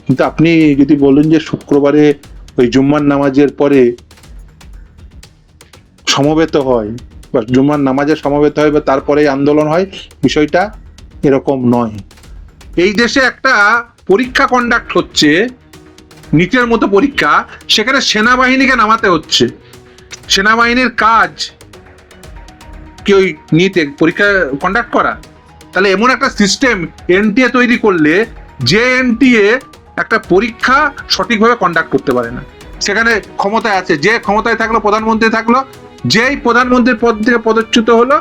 কিন্তু আপনি যদি বলেন যে শুক্রবারে ওই জুম্মার নামাজের পরে সমবেত হয় বা জুম্মার নামাজে সমবেত হয় বা তারপরে আন্দোলন হয়, বিষয়টা এরকম নয়। এই দেশে একটা পরীক্ষা কন্ডাক্ট হচ্ছে, নিটের মতো পরীক্ষা, সেখানে সেনাবাহিনীকে নামাতে হচ্ছে। সেনাবাহিনীর কাজ কি ওই নিটে পরীক্ষা কন্ডাক্ট করা? তাহলে এমন একটা সিস্টেম এনটিএ তৈরি করলে, যে এনটিএ একটা পরীক্ষা সঠিকভাবে কন্ডাক্ট করতে পারে না, সেখানে ক্ষমতায় আছে, যে ক্ষমতায় থাকলো প্রধানমন্ত্রী থাকলো, যেই প্রধানমন্ত্রীর পদ থেকে পদচ্যুত হলো,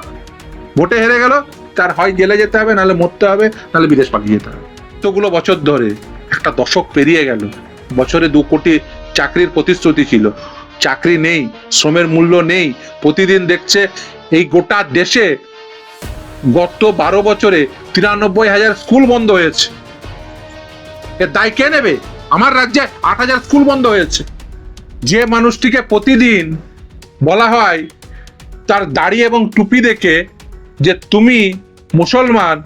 ভোটে হেরে গেল, তার হয় জেলে যেতে হবে, নাহলে মরতে হবে, নাহলে বিদেশ পালিয়ে যেতে হবে। এতগুলো বছর ধরে, একটা দশক পেরিয়ে গেল, বছরে 2 কোটি চাকরির প্রতিশ্রুতি ছিল, চাকরি নেই, শ্রমের মূল্য নেই। প্রতিদিন দেখছে এই গোটা দেশে গত 12 বছরে 93,000 স্কুল বন্ধ হয়েছে। এর দায় কে নেবে? আমার রাজ্যে 8,000 স্কুল বন্ধ হয়েছে। যে মানুষটিকে প্রতিদিন বলা হয় তার দাড়ি এবং টুপি দেখে যে তুমি মুসলমান,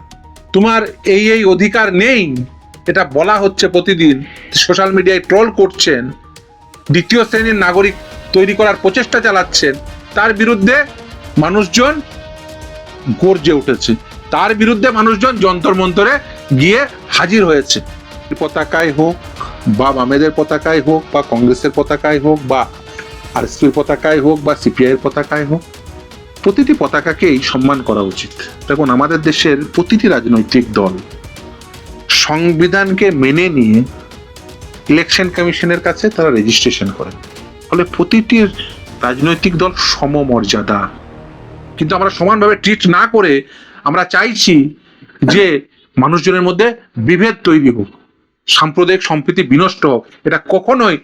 তোমার এই এই অধিকার নেই, এটা বলা হচ্ছে প্রতিদিন, সোশ্যাল মিডিয়ায় ট্রোল করছেন, দ্বিতীয় শ্রেণীর নাগরিক তৈরি করার প্রচেষ্টা চালাচ্ছেন, তার বিরুদ্ধে মানুষজন গর্জে উঠেছে, তার বিরুদ্ধে মানুষজন যন্তর মন্তরে গিয়ে হাজির হয়েছে। পতাকায় হোক বা বামেদের পতাকায় হোক বা কংগ্রেসের পতাকায় হোক বা আরএসপির পতাকায় হোক বা সিপিআই এর পতাকায় হোক, প্রতিটি পতাকাকেই সম্মান করা উচিত। দেখুন, আমাদের দেশের প্রতিটি রাজনৈতিক দল সংবিধানকে মেনে নিয়ে ইলেকশন কমিশনের কাছে তারা রেজিস্ট্রেশন করেন, ফলে প্রতিটি রাজনৈতিক দল সমমর্যাদা। কিন্তু আমরা সমানভাবে ট্রিট না করে আমরা চাইছি যে মানুষজনের মধ্যে বিভেদ তৈরি হোক, সাম্প্রদায়িক সম্প্রীতি বিনষ্ট হোক। এটা কখনোই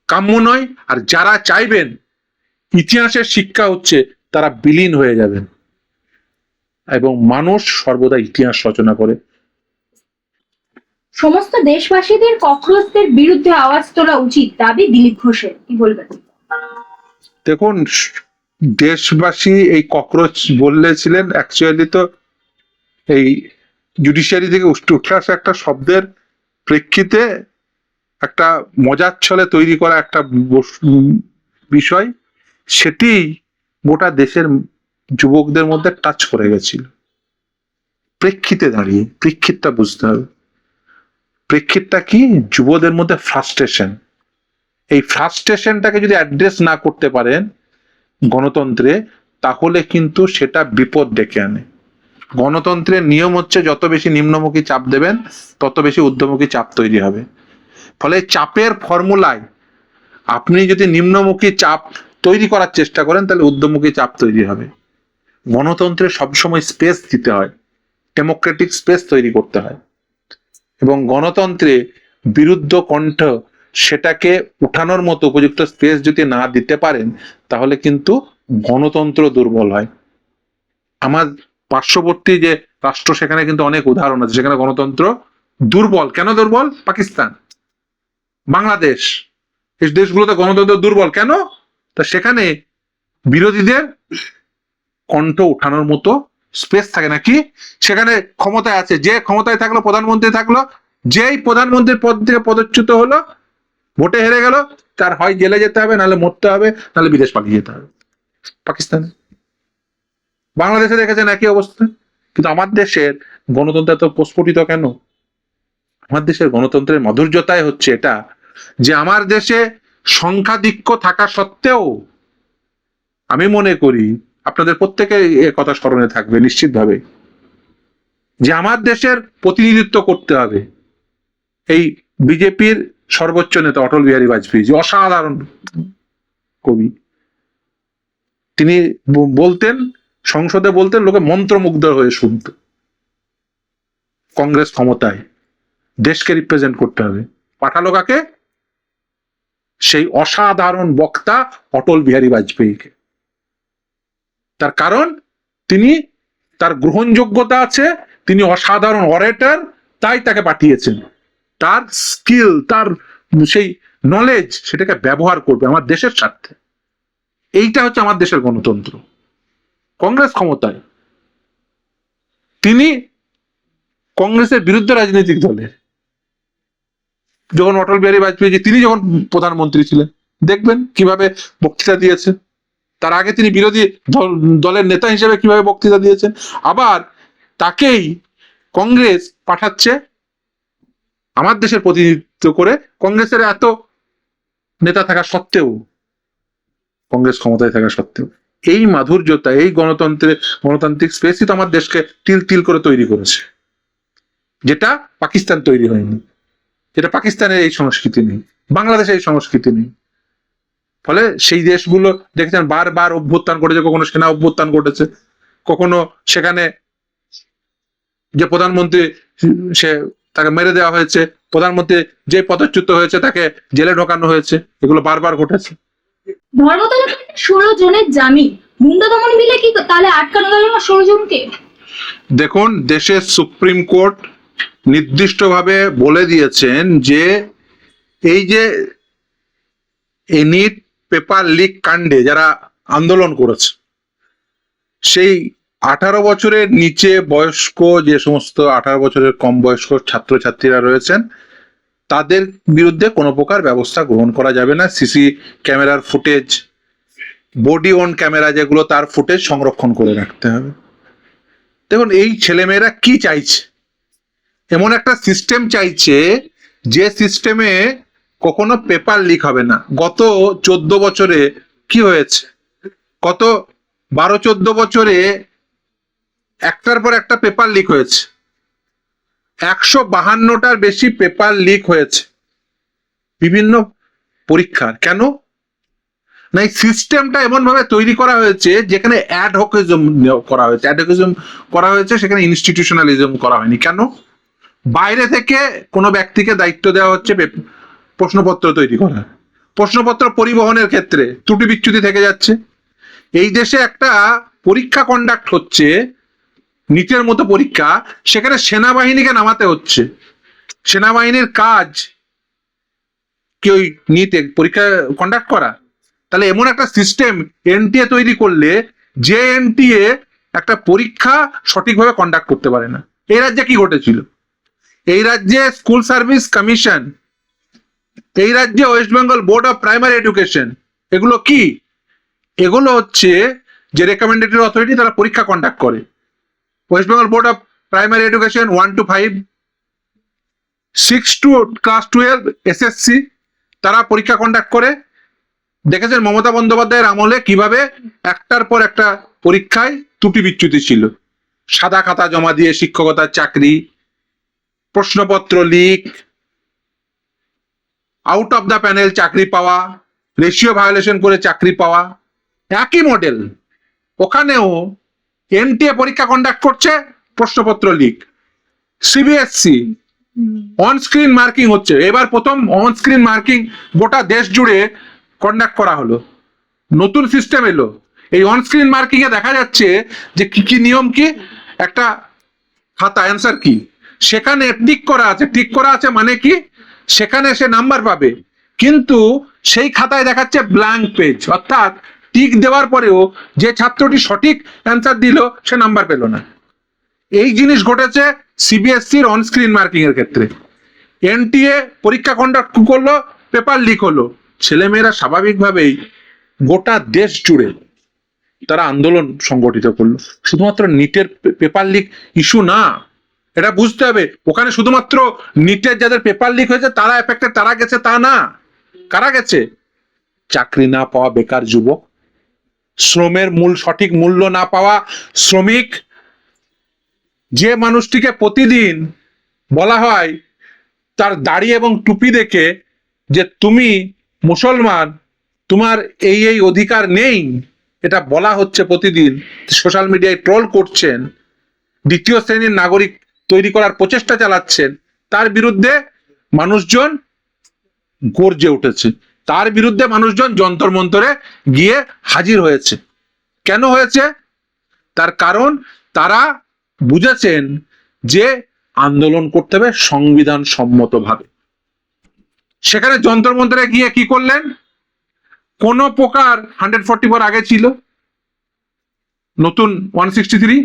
কাম্য নয়। আর যারা চাইবেন, ইতিহাসের শিক্ষা হচ্ছে তারা বিলীন হয়ে যাবেন, এবং মানুষ সর্বদা ইতিহাস রচনা করে। সমস্ত দেশবাসীদের ককরোচদের বিরুদ্ধে আওয়াজ তোলা উচিত, দাবি দিলীপ ঘোষের, কি বলবেন? দেখুন, দেশবাসী এই ককরোচ বললেছিলেন, অ্যাকচুয়ালি তো এই জুডিশিয়ারি থেকে উঠে আসা একটা শব্দের প্রেক্ষিতে একটা মজার ছলে তৈরি করা একটা বিষয়, সেটি গোটা দেশের যুবকদের মধ্যে টাচ করে গেছিল। প্রেক্ষিতে দাঁড়িয়ে প্রেক্ষিতটা বুঝতে হবে। প্রেক্ষিতটা কি? যুবদের মধ্যে ফ্রাস্ট্রেশন। এই ফ্রাস্ট্রেশনটাকে যদি অ্যাড্রেস না করতে পারেন গণতন্ত্রে, তাহলে কিন্তু সেটা বিপদ ডেকে আনে। গণতন্ত্রের নিয়ম হচ্ছে যত বেশি নিম্নমুখী চাপ দেবেন, তত বেশি ঊর্ধ্বমুখী চাপ তৈরি হবে। ফলে চাপের ফর্মুলায় আপনি যদি নিম্নমুখী চাপ তৈরি করার চেষ্টা করেন, তাহলে ঊর্ধ্বমুখী চাপ তৈরি হবে। গণতন্ত্রে সবসময় স্পেস দিতে হয়, ডেমোক্রেটিক স্পেস তৈরি করতে হয়, এবং গণতন্ত্রে বিরুদ্ধ কণ্ঠ সেটাকে উঠানোর মতো উপযুক্ত স্পেস যদি না দিতে পারেন, তাহলে কিন্তু গণতন্ত্র দুর্বল হয়। আমার পার্শ্ববর্তী যে রাষ্ট্র, সেখানে কিন্তু অনেক উদাহরণ আছে সেখানে গণতন্ত্র দুর্বল। কেন দুর্বল? পাকিস্তান, বাংলাদেশ, এই দেশগুলোতে গণতন্ত্র দুর্বল কেন? তা সেখানে বিরোধীদের কণ্ঠ উঠানোর মতো স্পেস থাকে নাকি, সেখানে ক্ষমতায় আছে, যে ক্ষমতায় থাকলো প্রধানমন্ত্রী থাকলো, যেই প্রধানমন্ত্রীর পদ থেকে পদচ্যুত হলো, ভোটে হেরে গেল, তার হয় জেলে যেতে হবে, নাহলে মরতে হবে, নাহলে বিদেশ পালিয়ে যেতে হবে। পাকিস্তানে, বাংলাদেশে দেখেছেন একই অবস্থা। কিন্তু আমার দেশের গণতন্ত্র এত প্রস্ফুটিত কেন? আমার দেশের গণতন্ত্রের মাধুর্যতাই হচ্ছে এটা, যে আমার দেশে সংখ্যাধিক্য থাকা সত্ত্বেও আমি মনে করি, আপনাদের প্রত্যেকে এ কথা স্মরণে থাকবে নিশ্চিতভাবে, যে আমার দেশের প্রতিনিধিত্ব করতে হবে এই বিজেপির সর্বোচ্চ নেতা অটল বিহারী বাজপেয়ী, যে অসাধারণ কবি। তিনি বলতেন, সংসদে বলতেন, লোকে মন্ত্রমুগ্ধ হয়ে শুনত। কংগ্রেস ক্ষমতায়, দেশকে রিপ্রেজেন্ট করতে হবে, পাঠালো কাকে? সেই অসাধারণ বক্তা অটল বিহারী বাজপেয়ীকে। তার কারণ তিনি, তার গ্রহণযোগ্যতা আছে, তিনি অসাধারণ অরেটর, তাই তাকে পাঠিয়েছেন। তার স্কিল, তার সেই নলেজ, সেটাকে ব্যবহার করবে আমার দেশের স্বার্থে। এইটা হচ্ছে আমার দেশের গণতন্ত্র। কংগ্রেস ক্ষমতায়, তিনি কংগ্রেসের বিরুদ্ধে রাজনৈতিক দলের, যখন অটল বিহারী বাজপেয়ী তিনি যখন প্রধানমন্ত্রী ছিলেন, দেখবেন কিভাবে বক্তৃতা দিয়েছে। তার আগে তিনি বিরোধী দলের নেতা হিসেবে কিভাবে বক্তৃতা দিয়েছেন। আবার তাকেই কংগ্রেস পাঠাচ্ছে আমার দেশের প্রতিনিধিত্ব করে। কংগ্রেসের এত নেতা থাকা সত্ত্বেও, কংগ্রেস ক্ষমতায় থাকা সত্ত্বেও এই মাধুর্যতা, এই গণতান্ত্রিক স্পেসই তো আমার দেশকে তিল তিল করে তৈরি করেছে, যেটা পাকিস্তান তৈরি হয়নি, যেটা পাকিস্তানের এই সংস্কৃতি নেই, বাংলাদেশে এই সংস্কৃতি নেই। ফলে সেই দেশগুলো দেখেছেন বারবার অভ্যুত্থান করেছে, কখনো সেনা অভ্যুত্থান ঘটেছে, কখনো সেখানে যে প্রধানমন্ত্রী সে তাকে মেরে দেওয়া হয়েছে, প্রধানমন্ত্রী যে পদচ্যুত হয়েছে তাকে জেলে ঢোকানো হয়েছে, এগুলো বারবার ঘটেছে। ধর্মতলা 16 জনের জামিন, মুন্ডা দমন বিলে কি তাহলে আটকানো গেল না 16 জনকে? দেখুন, দেশের সুপ্রিম কোর্ট নির্দিষ্টভাবে বলে দিয়েছেন যে এই যে নিট পেপার লিক কাণ্ডে যারা আন্দোলন করেছে, সেই 18 বছরের নিচে বয়স্ক যে সমস্ত 18 বছরের কম বয়স্ক ছাত্রছাত্রীরা রয়েছেন, তাদের বিরুদ্ধে কোনো প্রকার ব্যবস্থা গ্রহণ করা যাবে না। সিসি ক্যামেরার ফুটেজ, বডি অন ক্যামেরা যেগুলো, তার ফুটেজ সংরক্ষণ করে রাখতে হবে। দেখুন, এই ছেলেমেয়েরা কি চাইছে, এমন একটা সিস্টেম চাইছে যে সিস্টেমে কখনো পেপার লিক হবে না। গত 14 বছরে কি হয়েছে, গত 12-14 বছরে একটার পর একটা পেপার লিক হয়েছে। 152টার বেশি পেপার লিক হয়েছে বিভিন্ন পরীক্ষার। কেন না, এই সিস্টেমটা এমন ভাবে তৈরি করা হয়েছে যেখানে অ্যাডহকিজম করা হয়েছে, সেখানে ইনস্টিটিউশনালিজম করা হয়নি। কেন? বাইরে থেকে কোনো ব্যক্তিকে দায়িত্ব দেওয়া হচ্ছে প্রশ্নপত্র তৈরি করা, প্রশ্নপত্র পরিবহনের ক্ষেত্রে ত্রুটি বিচ্যুতি থেকে যাচ্ছে। এই দেশে একটা পরীক্ষা কন্ডাক্ট হচ্ছে, নিটের মতো পরীক্ষা, সেখানে সেনাবাহিনীকে নামাতে হচ্ছে। সেনাবাহিনীর কাজ কি ওই নিটে পরীক্ষা কন্ডাক্ট করা? তাহলে এমন একটা সিস্টেম এনটিএ তৈরি করলে, যে এনটিএ একটা পরীক্ষা সঠিকভাবে কন্ডাক্ট করতে পারে না। এই রাজ্যে কি ঘটেছিল? এই রাজ্যে স্কুল সার্ভিস কমিশন, এই রাজ্যে West Bengal board of primary education, এগুলো কি? এগুলো হচ্ছে যে রেকমেন্ডেটরি অথরিটি, তারা পরীক্ষা কন্ডাক্ট করে। West Bengal board of primary education 1 to 5, 6 to class 12 SSC, তারা পরীক্ষা কন্ডাক্ট করে। দেখেছেন মমতা বন্দ্যোপাধ্যায়ের আমলে কিভাবে একটার পর একটা পরীক্ষায় ত্রুটি বিচ্যুতি ছিল। সাদা খাতা জমা দিয়ে শিক্ষকতার চাকরি, প্রশ্নপত্র leak, out of the panel চাকরি পাওয়া, রেশিও ভায়োলেশন করে চাকরি পাওয়া, একই মডেল। ওখানেও এনটিএ পরীক্ষা কন্ডাক্ট করছে, প্রশ্নপত্র leak. CBSE on screen marking হচ্ছে, এবার প্রথম অন স্ক্রিন মার্কিং গোটা দেশ জুড়ে কন্ডাক্ট করা হলো। নতুন সিস্টেম এলো। এই অন স্ক্রিন মার্কিং এ দেখা যাচ্ছে যে কি কি নিয়ম, কি একটা খাতা অ্যান্সার কি, সেখানে টিক করা আছে। টিক করা আছে মানে কি, সেখানে সে নাম্বার পাবে, কিন্তু সেই খাতায় দেখাচ্ছে ব্ল্যাঙ্ক পেজ, অর্থাৎ টিক দেওয়ার পরেও যে ছাত্রটি সঠিক অ্যান্সার দিল সে নাম্বার পেল না। এই জিনিস ঘটেছে সিবিএসসির অন স্ক্রিন মার্কিং এর ক্ষেত্রে। এনটিএ পরীক্ষা কন্ডাক্ট করলো, পেপার লিক হলো। ছেলেমেয়েরা স্বাভাবিকভাবেই গোটা দেশ জুড়ে তারা আন্দোলন সংগঠিত করলো। শুধুমাত্র নিটের পেপার লিক ইস্যু না, এটা বুঝতে হবে। ওখানে শুধুমাত্র নিটের যাদের পেপার লিক হয়েছে তারা এফেক্টেড, তারা গেছে তা না। কারা গেছে? চাকরি না পাওয়া বেকার যুবক, শ্রমের সঠিক মূল্য না পাওয়া শ্রমিক, যে মানুষটিকে প্রতিদিন বলা হয় তার দাড়ি এবং টুপি দেখে যে তুমি মুসলমান, তোমার এই এই অধিকার নেই, এটা বলা হচ্ছে প্রতিদিন, সোশ্যাল মিডিয়ায় ট্রোল করছেন, দ্বিতীয় শ্রেণীর নাগরিক তৈরি করার প্রচেষ্টা চালাচ্ছেন, তার বিরুদ্ধে মানুষজন গর্জে উঠেছে, তার বিরুদ্ধে মানুষজন যন্তর মন্তরে গিয়ে হাজির হয়েছে। কেন হয়েছে? তার কারণ তারা বুঝেছেন যে আন্দোলন করতে হবে সংবিধান সম্মতভাবে। সেখানে যন্তর মন্তরে গিয়ে কি করলেন? কোন প্রকার 144 আগে ছিল, নতুন 163,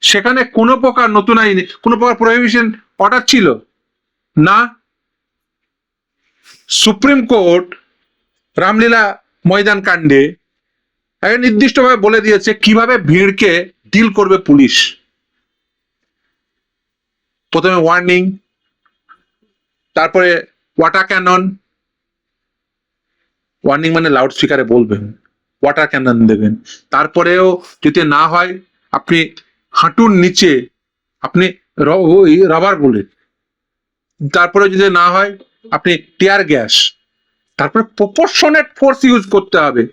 সেখানে কোনো প্রকার নতুন আইনে কোনো প্রকার প্রহিবিশন অর্ডার ছিল না। সুপ্রিম কোর্ট রামলীলা ময়দান কাণ্ডে নির্দিষ্টভাবে বলে দিয়েছে কিভাবে ভিড়কে ডিল করবে পুলিশ। প্রথমে ওয়ার্নিং, তারপরে ওয়াটার ক্যানন, ওয়ার্নিং মানে লাউড স্পিকারে বলবেন, ওয়াটার ক্যানন দেবেন, তারপরেও যদি না হয় আপনি হাঁটুর নিচে আপনি রাবার বুলেট, তারপরে যদি না হয় আপনি টিয়ার গ্যাস, তারপরে প্রপোর্শনেট ফোর্স ইউজ করতে হবে।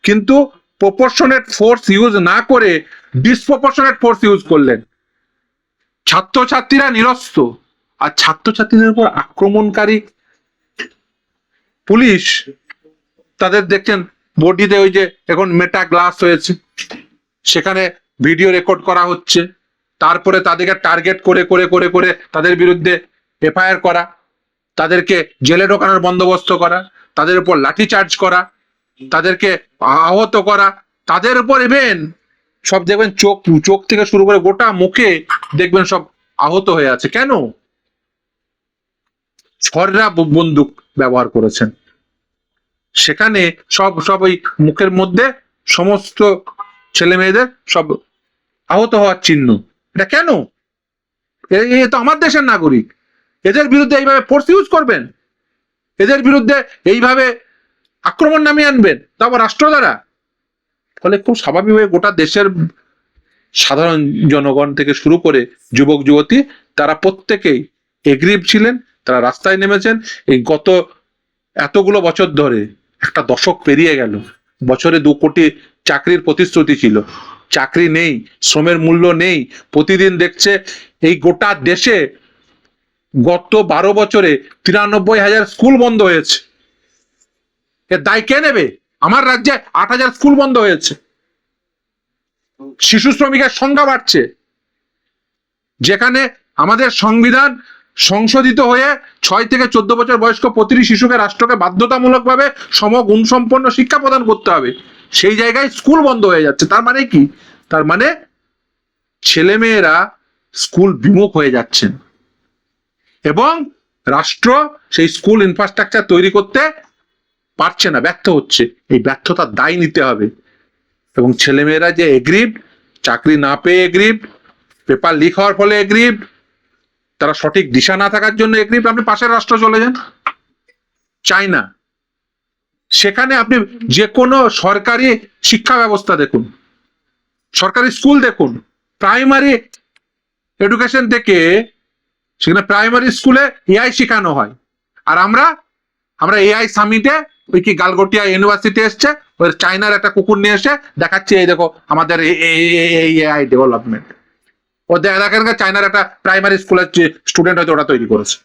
কিন্তু প্রপোর্শনেট ফোর্স ইউজ না করে ডিসপ্রপোর্শনেট ফোর্স ইউজ করলেন। ছাত্রছাত্রীরা নিরস্ত্র, আর ছাত্রছাত্রীদের উপর আক্রমণকারী পুলিশ, তাদের দেখছেন বডিতে ওই যে এখন মেটা গ্লাস হয়েছে, সেখানে ভিডিও রেকর্ড করা হচ্ছে, তারপরে তাদেরকে টার্গেট করে করে করে করে তাদের বিরুদ্ধে এফআইআর করা, তাদেরকে জেলে ঢোকানোর বন্দোবস্ত করা, তাদের উপর লাঠি চার্জ করা, তাদেরকে আহত করা, তাদের উপর ইভেন সব দেখবেন চোখ চোখ থেকে শুরু করে গোটা মুখে দেখবেন সব আহত হয়ে আছে। কেন? ছররা বন্দুক ব্যবহার করেছেন, সেখানে সব সব ওই মুখের মধ্যে সমস্ত ছেলে মেয়েদের সব আহত হওয়ার চিহ্ন। এটা কেন? এ তো আমার দেশের নাগরিক, এদের বিরুদ্ধে এইভাবে ফোর্স ইউজ করবেন, এদের বিরুদ্ধে এইভাবে আক্রমণ নামিয়ে আনবেন, তারপর রাষ্ট্র দ্বারা। ফলে খুব স্বাভাবিকভাবে গোটা দেশের সাধারণ জনগণ থেকে শুরু করে যুবক যুবতী, তারা প্রত্যেকেই এগ্রিভ ছিলেন, তারা রাস্তায় নেমেছেন। এই গত এতগুলো বছর ধরে, একটা দশক পেরিয়ে গেল, বছরে 2 কোটি চাকরির প্রতিশ্রুতি ছিল, চাকরি নেই, শ্রমের মূল্য নেই। প্রতিদিন দেখছে এই গোটা দেশে গত 12 বছরে 93,000 স্কুল বন্ধ হয়েছে। এর দায় কে নেবে? আমার রাজ্যে 8,000 স্কুল বন্ধ হয়েছে। শিশু শ্রমিকের সংখ্যা বাড়ছে, যেখানে আমাদের সংবিধান সংশোধিত হয়ে 6 থেকে 14 বছর বয়স্ক প্রতিটি শিশুকে রাষ্ট্রকে বাধ্যতামূলকভাবে গুণসম্পন্ন শিক্ষা প্রদান করতে হবে, সেই জায়গায় স্কুল বন্ধ হয়ে যাচ্ছে। তার মানে কি? তার মানে ছেলেমেয়েরা স্কুল বিমুখ হয়ে যাচ্ছেন, এবং রাষ্ট্র সেই স্কুল ইনফ্রাস্ট্রাকচার তৈরি করতে পারছে না, ব্যর্থ হচ্ছে। এই ব্যর্থতার দায় নিতে হবে। এবং ছেলেমেয়েরা যে এগ্রিভ, চাকরি না পেয়ে এগ্রিভ, পেপার লিক হওয়ার ফলে এগ্রিভ, তারা সঠিক দিশা না থাকার জন্য এগ্রিভ। আপনি পাশের রাষ্ট্র চলে যান, চায়না, সেখানে আপনি যে কোনো সরকারি শিক্ষা ব্যবস্থা দেখুন, সরকারি স্কুল দেখুন, প্রাইমারি এডুকেশন থেকে সেখানে প্রাইমারি স্কুলে এআই শেখানো হয়। আর আমরা এআই সামিটে ওই কি গালগটিয়া ইউনিভার্সিটি এসছে, ওই চায়নার একটা কুকুর নিয়ে এসে দেখাচ্ছে, এই দেখো আমাদের এই এআই ডেভেলপমেন্ট। ও দেখেন চায়নার একটা প্রাইমারি স্কুলের যে স্টুডেন্ট হয়তো ওটা তৈরি করেছে।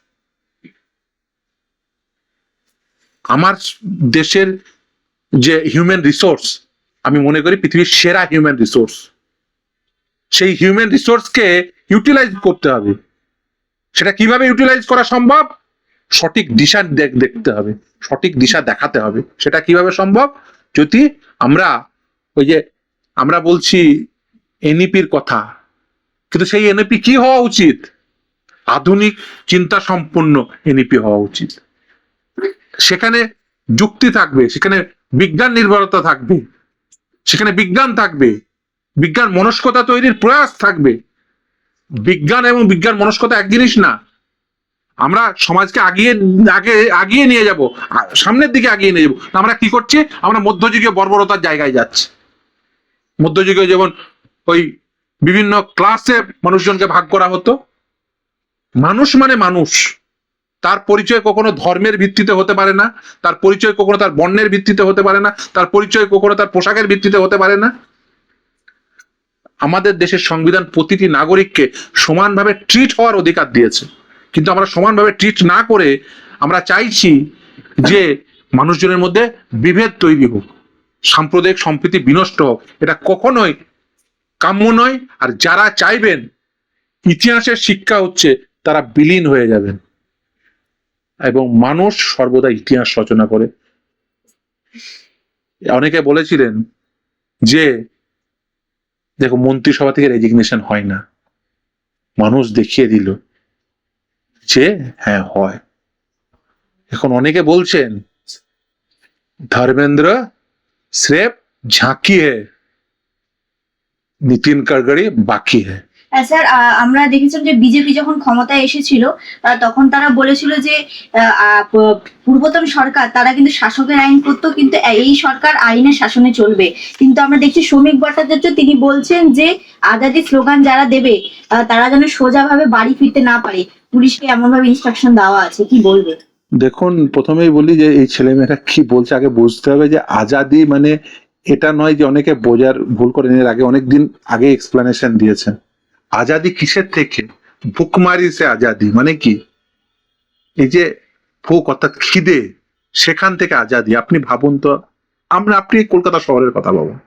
আমার দেশের যে হিউম্যান রিসোর্স, আমি মনে করি পৃথিবীর সেরা হিউম্যান রিসোর্স, সেই হিউম্যান রিসোর্সকে ইউটিলাইজ করতে হবে। সেটা কিভাবে ইউটিলাইজ করা সম্ভব? সঠিক দিশা দেখতে হবে, সঠিক দিশা দেখাতে হবে। সেটা কিভাবে সম্ভব? যদি আমরা ওই যে আমরা বলছি এনইপির কথা, কিন্তু সেই এনইপি কি হওয়া উচিত? আধুনিক চিন্তা সম্পন্ন এনইপি হওয়া উচিত। সেখানে যুক্তি থাকবে, সেখানে বিজ্ঞান নির্ভরতা থাকবে, সেখানে বিজ্ঞান থাকবে, বিজ্ঞান মনস্কতা তৈরির প্রয়াস থাকবে। বিজ্ঞান এবং বিজ্ঞান মনস্কতা এক জিনিস না। আমরা সমাজকে আগিয়ে নিয়ে যাব, সামনের দিকে আগিয়ে নিয়ে যাব। আমরা কি করছি? আমরা মধ্যযুগীয় বর্বরতার জায়গায় যাচ্ছি। মধ্যযুগে যেমন ওই বিভিন্ন ক্লাসে মানুষজনকে ভাগ করা হতো। মানুষ মানে মানুষ, তার পরিচয় কখনো ধর্মের ভিত্তিতে হতে পারে না, তার পরিচয় কখনো তার বর্ণের ভিত্তিতে হতে পারে না, তার পরিচয় কখনো তার পোশাকের ভিত্তিতে হতে পারে না। আমাদের দেশের সংবিধান প্রতিটি নাগরিককে সমানভাবে ট্রিট হওয়ার অধিকার দিয়েছে, কিন্তু আমরা সমানভাবে ট্রিট না করে আমরা চাইছি যে মানুষজনের মধ্যে বিভেদ তৈরি হোক, সাম্প্রদায়িক সম্প্রীতি বিনষ্ট হোক। এটা কখনোই কাম্য নয়। আর যারা চাইবেন ইতিহাসের শিক্ষা হচ্ছে, তারা বিলীন হয়ে যাবেন। এবং মানুষ সর্বদা ইতিহাস রচনা করে। অনেকে বলেছিলেন যে দেখো, মন্ত্রিসভা থেকে রেজিগনেশন হয় না। মানুষ দেখিয়ে দিল যে হ্যাঁ হয়। এখন অনেকে বলছেন ধর্মেন্দ্র স্রেফ ঝাঁকি হে, নীতিন গডকরি বাকি হে। স্যার, আমরা দেখেছিলাম যে বিজেপি যখন ক্ষমতায় এসেছিল তখন তারা বলেছিল যে পূর্বতন সরকার তারা কিন্তু শাসকের আইন করতো, কিন্তু এই সরকার আইনের শাসনে চলবে। কিন্তু আমরা দেখছি শ্রমিক ভট্টাচার্য তিনি বলছেন যে আজাদি স্লোগান যারা দেবে তারা যেন সোজাভাবে বাড়ি ফিরতে না পারে, পুলিশকে এমন ভাবে ইনস্ট্রাকশন দেওয়া আছে, কি বলবে? দেখুন, প্রথমেই বলি যে এই ছেলেমেয়েরা কি বলছে আগে বুঝতে হবে। যে আজাদি মানে এটা নয় যে অনেকে বোঝার ভুল করে, এর আগে অনেকদিন আগে এক্সপ্লেনেশন দিয়েছেন। আজাদি কিসের থেকে? ভুকমারি সে আজাদি মানে কি? এই যে ভুক অর্থাৎ খিদে, সেখান থেকে আজাদি। আপনি ভাবুন তো, আপনি কলকাতা শহরের কথা ভাবুন।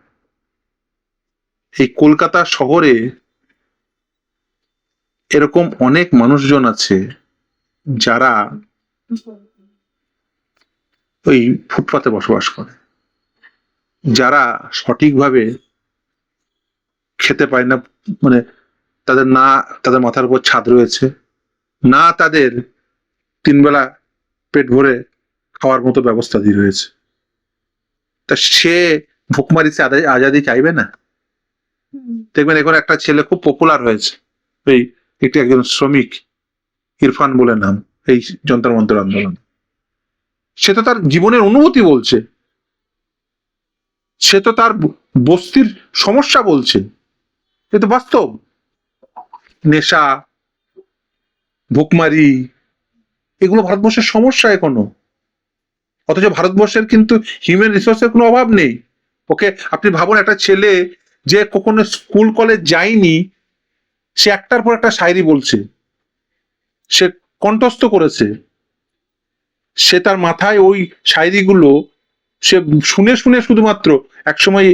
এই কলকাতা শহরে এরকম অনেক মানুষজন আছে যারা ওই ফুটপাতে বসবাস করে, যারা সঠিকভাবে খেতে পায় না, মানে তাদের মাথার উপর ছাদ রয়েছে না, তাদের তিন বেলা পেট ভরে খাওয়ার মতো ব্যবস্থা দিয়ে রয়েছে। তা সে ভুকমারি সে আজাদি চাইবে না? দেখবেন এখন একটা ছেলে খুব পপুলার হয়েছে, এই একজন শ্রমিক, ইরফান বলে নাম, এই যন্তর মন্তর আন্দোলন। সে তো তার জীবনের অনুভূতি বলছে, সে তো তার বস্তির সমস্যা বলছে, এ তো বাস্তব। নেশা, ভুকমারি, এগুলো ভারতবর্ষের সমস্যা এখনো। অথচ ভারতবর্ষের কিন্তু হিউম্যান রিসোর্সের কোনো অভাব নেই। ওকে, আপনি ভাবুন, একটা ছেলে যে কখনো স্কুল কলেজ যায়নি, সে একটার পর একটা শায়রি বলছে, সে কণ্ঠস্থ করেছে, সে তার মাথায় ওই শায়রিগুলো সে শুনে শুনে শুধুমাত্র একসময়,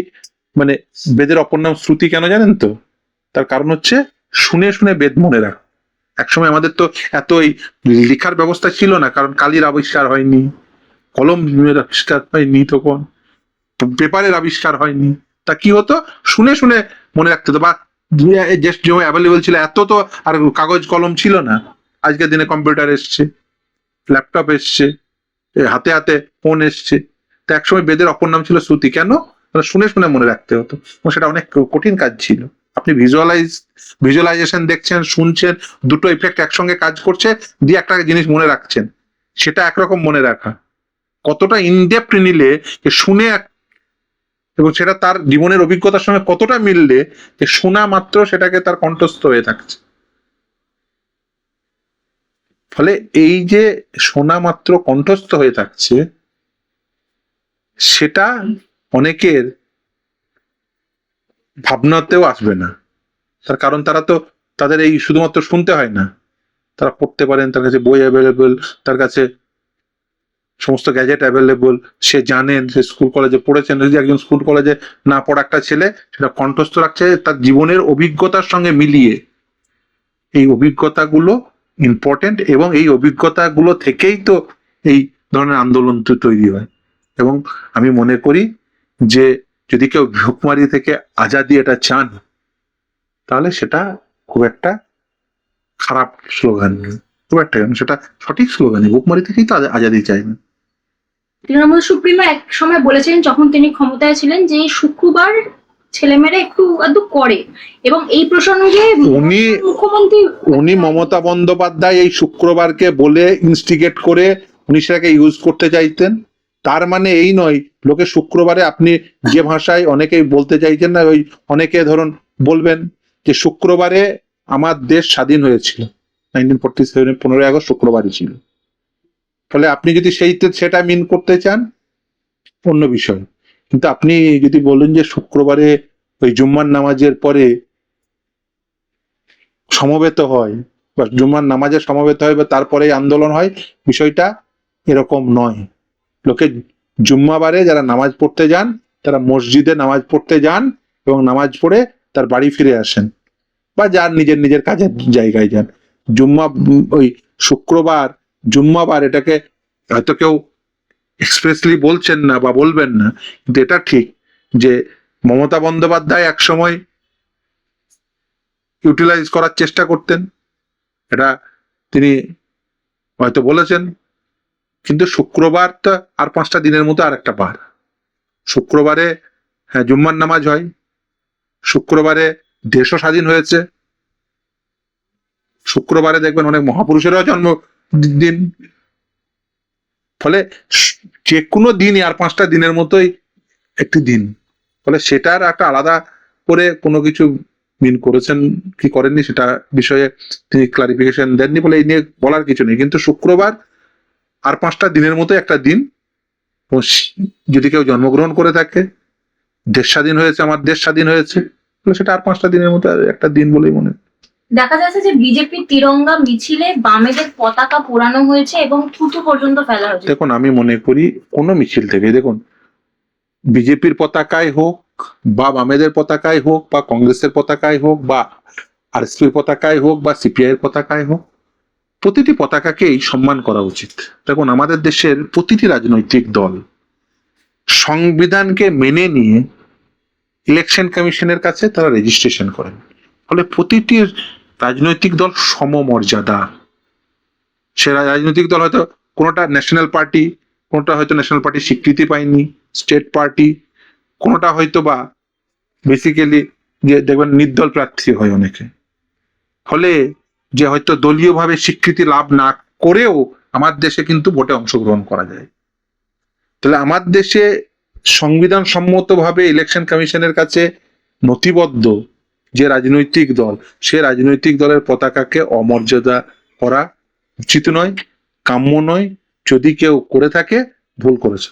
মানে বেদের অপর নাম শ্রুতি কেন জানেন তো? তার কারণ হচ্ছে শুনে শুনে বেদ মনে রাখ। একসময় আমাদের তো এত এই লেখার ব্যবস্থা ছিল না, কারণ কালির আবিষ্কার হয়নি, কলম আবিষ্কার হয়নি, তখন পেপারের আবিষ্কার হয়নি। তা কি হতো? শুনে শুনে মনে রাখতে হতো। বা যে অ্যাভেলেবেল ছিল, এত তো আর কাগজ কলম ছিল না। আজকের দিনে কম্পিউটার এসছে, ল্যাপটপ এসছে, হাতে হাতে ফোন এসছে। তো একসময় বেদের অপর নাম ছিল শ্রুতি। কেন? শুনে শুনে মনে রাখতে হতো, এবং সেটা অনেক কঠিন কাজ ছিল। আপনি ভিজুয়ালাইজেশন দেখছেন, শুনছেন, দুটো ইফেক্ট একসঙ্গে কাজ করছে, দিয়ে একটা জিনিস মনে রাখছেন। সেটা একরকম মনে রাখা, কতটা ইনডেপথ নিলে শুনে, এবং সেটা তার জীবনের অভিজ্ঞতার সঙ্গে কতটা মিললে যে শোনা মাত্র সেটাকে তার কণ্ঠস্থ হয়ে থাকছে। ফলে এই যে শোনা মাত্র কণ্ঠস্থ হয়ে থাকছে, সেটা অনেকের ভাবনাতেও আসবে না। তার কারণ তারা তো, তাদের এই শুধুমাত্র শুনতে হয় না, তারা পড়তে পারেন, তার কাছে বই অ্যাভেলেবল, তার কাছে সমস্ত গ্যাজেট অ্যাভেলেবল, সে জানেন, সে স্কুল কলেজে পড়েছেন। যদি একজন স্কুল কলেজে না পড়া একটা ছেলে সেটা কণ্ঠস্থ রাখছে তার জীবনের অভিজ্ঞতার সঙ্গে মিলিয়ে, এই অভিজ্ঞতাগুলো ইম্পর্টেন্ট, এবং এই অভিজ্ঞতাগুলো থেকেই তো এই ধরনের আন্দোলন তৈরি হয়। এবং আমি মনে করি যে যদি কেউ ভুকমারি থেকে আজাদি এটা চান, তাহলে সেটা খুব একটা খারাপ স্লোগান, খুব একটা সেটা সঠিক স্লোগানই। ভুকমারি থেকেই তো আজাদি চাই না। তৃণমূল সুপ্রিমো এক সময় বলেছিলেন যখন তিনি ক্ষমতায় ছিলেন যে শুক্রবার ছেলেমেয়েরা একটু আধটু করে, এবং এই প্রসঙ্গে উনি মমতা বন্দ্যোপাধ্যায় এই শুক্রবারকে বলে ইনস্টিগেট করে উনি সেটাকে ইউজ করতে চাইতেন। তার মানে এই নয় লোকে শুক্রবারে, আপনি যে ভাষায় অনেকেই বলতে চাইছেন না, ওই অনেকে ধরুন বলবেন যে শুক্রবারে আমার দেশ স্বাধীন হয়েছিল, 1947 15ই আগস্ট শুক্রবারই ছিল। ফলে আপনি যদি সেটা মিন করতে চান অন্য বিষয়, কিন্তু আপনি যদি বলেন যে শুক্রবারে ওই জুম্মার নামাজের পরে সমবেত হয়, বা জুম্মার নামাজে সমবেত হয়, বা তারপরে আন্দোলন হয়, বিষয়টা এরকম নয়। লোকে জুম্মাবারে যারা নামাজ পড়তে যান, তারা মসজিদে নামাজ পড়তে যান এবং নামাজ পড়ে তার বাড়ি ফিরে আসেন, বা যার নিজের নিজের কাজের জায়গায় যান। ওই শুক্রবার, জুম্মাবার, এটাকে হয়তো কেউ এক্সপ্রেসলি বলছেন না বা বলবেন না, কিন্তু এটা ঠিক যে মমতা বন্দ্যোপাধ্যায় এক সময় ইউটিলাইজ করার চেষ্টা করতেন, এটা তিনি হয়তো বলেছেন, কিন্তু শুক্রবার তো আর 5টা দিনের মতো আর একটা বার। শুক্রবারে হ্যাঁ জুম্মার নামাজ হয়, শুক্রবারে দেশও স্বাধীন হয়েছে, শুক্রবারে দেখবেন অনেক মহাপুরুষেরও জন্মদিন। ফলে যে কোনো দিনই আর 5টা দিনের মতোই একটি দিন। ফলে সেটার একটা আলাদা করে কোনো কিছু মিন করেছেন কি করেননি সেটা বিষয়ে তিনি ক্লারিফিকেশন দেননি, বলে এই নিয়ে বলার কিছু নেই। কিন্তু শুক্রবার আর 5টা দিনের মতো একটা দিন। যদি কেউ জন্মগ্রহণ করে থাকে, দেশ স্বাধীন হয়েছে, আমার দেশ স্বাধীন হয়েছে, তাহলে সেটা আর 5টা দিনের মতো একটা দিন বলেই মনে হয়। দেখা যাচ্ছে যে বিজেপির তিরঙ্গা মিছিলে বামেদের পতাকা পোড়ানো হয়েছে এবং থুতু পর্যন্ত ফেলা হয়েছে। দেখুন আমি মনে করি কোনো মিছিল থেকে, দেখুন বিজেপির পতাকায় হোক বা বামেদের পতাকায় হোক বা কংগ্রেসের পতাকায় হোক বা আরএসপির পতাকায় হোক বা সিপিআই এর পতাকায় হোক, প্রতিটি পতাকাকেই সম্মান করা উচিত। দেখুন আমাদের দেশের প্রতিটি রাজনৈতিক দল সংবিধানকে মেনে নিয়ে ইলেকশন কমিশনের কাছে তারা রেজিস্ট্রেশন করেন। ফলে প্রতিটি রাজনৈতিক দল সমমর্যাদা। সে রাজনৈতিক দল হয়তো কোনোটা ন্যাশনাল পার্টি, কোনোটা হয়তো ন্যাশনাল পার্টি স্বীকৃতি পায়নি, স্টেট পার্টি, কোনোটা হয়তো বা বেসিক্যালি যে দেখবেন নির্দল প্রার্থী হয় অনেকে। ফলে যে হয়তো দলীয়ভাবে স্বীকৃতি লাভ না করেও আমার দেশে কিন্তু ভোটে অংশগ্রহণ করা যায়। তাহলে আমার দেশে সংবিধান সম্মতভাবে ইলেকশন কমিশনের কাছে নথিবদ্ধ যে রাজনৈতিক দল, সে রাজনৈতিক দলের পতাকাকে অমর্যাদা করা উচিত নয়, কাম্য নয়। যদি কেউ করে থাকে ভুল করেছে।